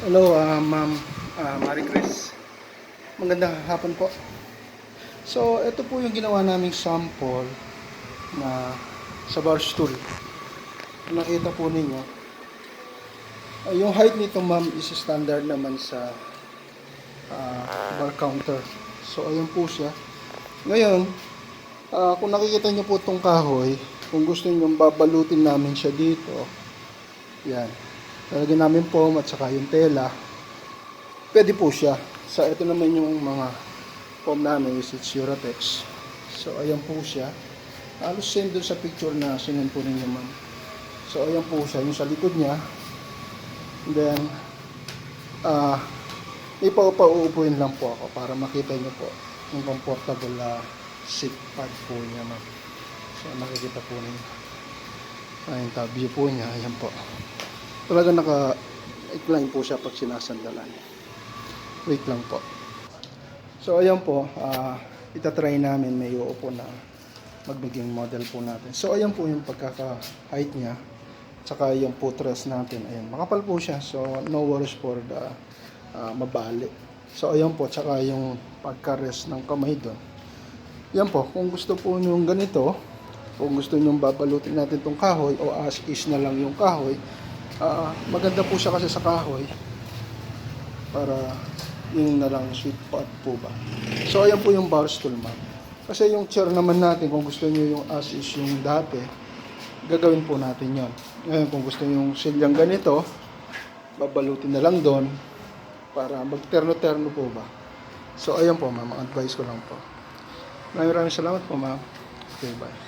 Hello, Ma'am Marie Chris. Magandang hapon po. So, ito po yung ginawa naming sample na sa bar stool. Nakita po ninyo. Yung height nito, ma'am, is standard naman sa bar counter. So, ayun po siya. Ngayon, kung nakikita nyo po itong kahoy, kung gusto nyo babalutin namin siya dito, yan. Lalagyan namin foam at saka yung tela. Pwede po siya. So, ito naman yung mga foam namin, is it's Uratex. So, ayan po siya. Halos same dun sa picture na sinend po ninyo, ma'am. So, ayan po siya. Yung sa likod niya. And then, ipauupuin lang po ako para makita nyo po yung comfortable seat pad po niya, ma'am. So, nakikita po ninyo. Ayan, top view po niya. Ayan po. Talaga naka-incline po siya pag sinasandalan. Wait lang po. So, ayan po. Itatry namin may uupo na magiging model po natin. So, ayan po yung pagkaka-height niya. Tsaka yung footrest natin. Ayan, makapal po siya. So, no worries for the mabali. So, ayan po. Tsaka yung pagka-rest ng kamay doon. Yan po. Kung gusto po nyo ganito, kung gusto nyo babalutin natin tong kahoy o as is na lang yung kahoy, maganda po siya kasi sa kahoy para yung na lang sweet pot po ba. So, ayan po yung bar stool, ma'am. Kasi yung chair naman natin, kung gusto nyo yung as is yung dati, gagawin po natin yon. Ngayon, kung gusto nyo yung silyang ganito, babalutin na lang doon para magterno-terno po ba. So, ayan po, ma'am. Advice ko lang po. Maraming salamat po, ma'am. Okay, bye.